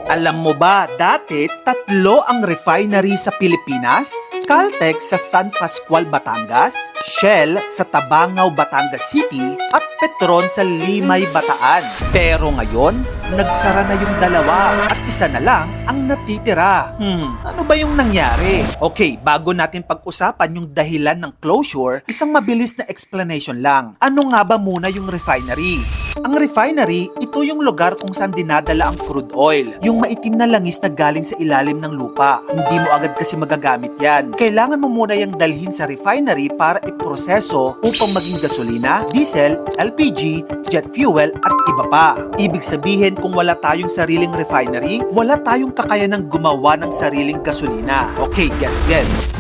Alam mo ba, dati tatlo ang refinery sa Pilipinas? Caltex sa San Pascual, Batangas, Shell sa Tabangaw, Batangas City, at Petron sa Limay, Bataan. Pero ngayon, nagsara na yung dalawa at isa na lang ang natitira. Ano ba yung nangyari? Okay, bago natin pag-usapan yung dahilan ng closure, isang mabilis na explanation lang. Ano nga ba muna yung refinery? Ang refinery, ito yung lugar kung saan dinadala ang crude oil. Yung maitim na langis na galing sa ilalim ng lupa. Hindi mo agad kasi magagamit yan. Kailangan mo muna yung dalhin sa refinery para iproseso upang maging gasolina, diesel, LPG, jet fuel at iba pa. Ibig sabihin kung wala tayong sariling refinery, wala tayong kakayanang gumawa ng sariling gasolina. Okay, gets.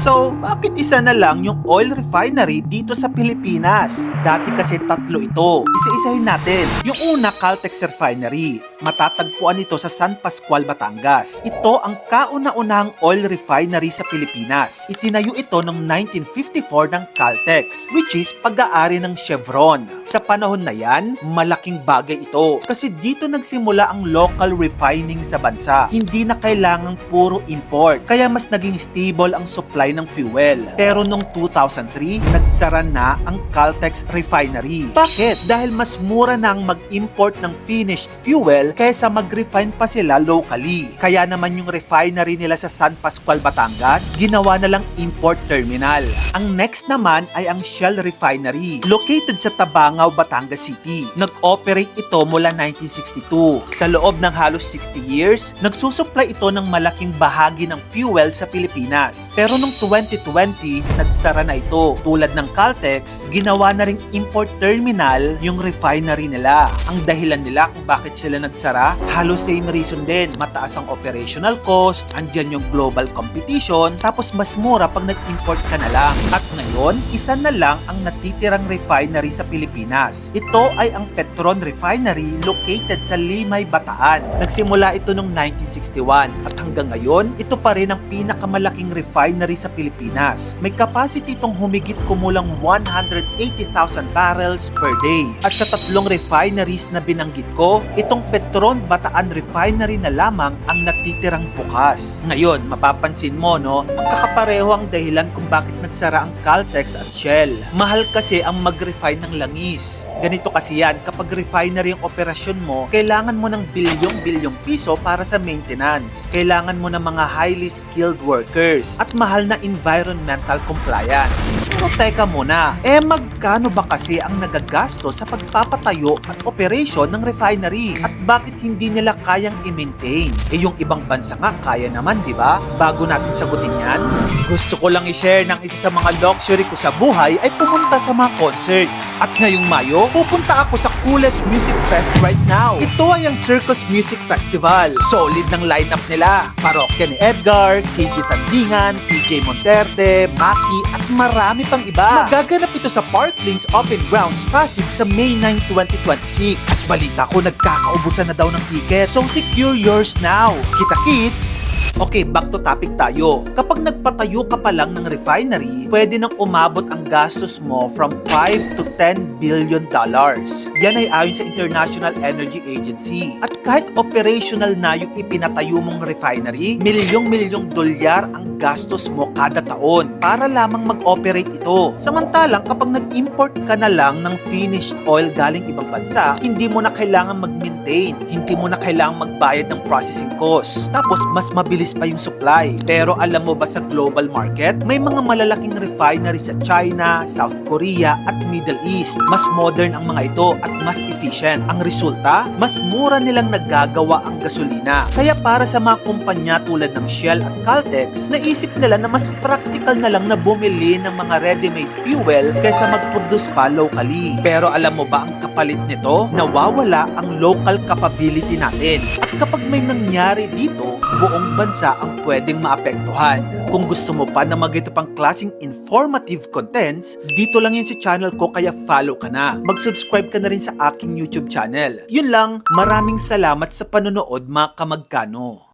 So, bakit isa na lang yung oil refinery dito sa Pilipinas? Dati kasi tatlo ito. Isa-isahin natin. Yung una, Caltex Refinery. Matatagpuan ito sa San Pascual, Batangas. Ito ang kauna-unahang oil refinery sa Pilipinas. Itinayo ito noong 1954 ng Caltex, which is pag-aari ng Chevron. Sa panahon na yan, malaking bagay ito kasi dito nagsimula ang local refining sa bansa. Hindi na kailangang puro import, kaya mas naging stable ang supply ng fuel. Pero noong 2003, nagsara na ang Caltex Refinery. Bakit? Dahil mas mura na ang mag-import ng finished fuel kaysa mag-refine pa sila locally. Kaya naman yung refinery nila sa San Pascual, Batangas, ginawa na lang import terminal. Ang next naman ay ang Shell Refinery, located sa Tabangaw, Batangas City. Nag-operate ito mula 1962. Sa loob ng halos 60 years, nagsusupply ito ng malaking bahagi ng fuel sa Pilipinas. Pero noong 2020, nagsara na ito. Tulad ng Caltex, ginawa na ring import terminal yung refinery nila. Ang dahilan nila kung bakit sila nagsara, halos same reason din. Mataas ang operational cost, andyan yung global competition, tapos mas mura pag nag-import ka na lang. At ngayon, isa na lang ang natitirang refinery sa Pilipinas. Ito ay ang Petron Refinery located sa Limay, Bataan. Nagsimula ito noong 1961 at hanggang ngayon, ito pa rin ang pinakamalaking refinery sa Pilipinas. May capacity itong humigit kumulang 180,000 barrels per day. At sa tatlong refineries na binanggit ko, itong Petron Bataan Refinery na lamang ang natitirang bukas. Ngayon, mapapansin mo, no, magkakapareho ang dahilan kung bakit nagsara ang Caltex at Shell. Mahal kasi ang mag-refine ng langis. Ganito kasi yan, kapag refinery ang operasyon mo, kailangan mo ng bilyong-bilyong piso para sa maintenance. Kailangan mo ng mga highly skilled workers at mahal na environmental compliance. Pero teka muna, magkano ba kasi ang nagagasto sa pagpapatayo at operasyon ng refinery? At bakit hindi nila kayang i-maintain? Yung ibang bansa nga kaya naman, di ba? Bago natin sagutin yan, gusto ko lang i-share ng isa sa mga luxury ko sa buhay ay pumunta sa mga concerts. At ngayong Mayo, pupunta ako sa coolest music fest right now. Ito ay ang Circus Music Festival. Solid ng lineup nila. Parokya ni Edgar, Casey Tandingan, TJ Monterde, Maki at marami pang iba. Magaganap ito sa Parklinks Open Grounds, Pasig sa May 9, 2026. Balita ko nagkakaubusan na daw ng ticket, so secure yours now. Kita-kits! Okay, back to topic tayo. Kapag nagpatayo ka pa lang ng refinery, pwede nang umabot ang gastos mo from 5 to 10 billion dollars. Yan ay ayon sa International Energy Agency. At kahit operational na yung ipinatayo mong refinery, milyong-milyong dolyar ang gastos mo kada taon para lamang mag-operate ito. Samantalang kapag nag-import ka na lang ng finished oil galing ibang bansa, hindi mo na kailangan mag-maintain, hindi mo na kailangan magbayad ng processing cost. Tapos mas mabilis pa yung supply. Pero alam mo ba sa global market, may mga malalaking refinery sa China, South Korea at Middle East. Mas modern ang mga ito at mas efficient. Ang resulta, mas mura nilang nagagawa ang gasolina. Kaya para sa mga kumpanya tulad ng Shell at Caltex, naisip nila na mas practical na lang na bumili ng mga ready-made fuel kaysa mag-produce pa locally. Pero alam mo ba ang kapalit nito? Nawawala ang local capability natin. At kapag may nangyari dito, buong bansa ang pwedeng maapektuhan. Kung gusto mo pa na magito pang klaseng informative contents, dito lang yun sa channel ko kaya follow ka na. Mag-subscribe ka na rin sa aking YouTube channel. Yun lang, maraming salamat sa panonood mga kamagkano.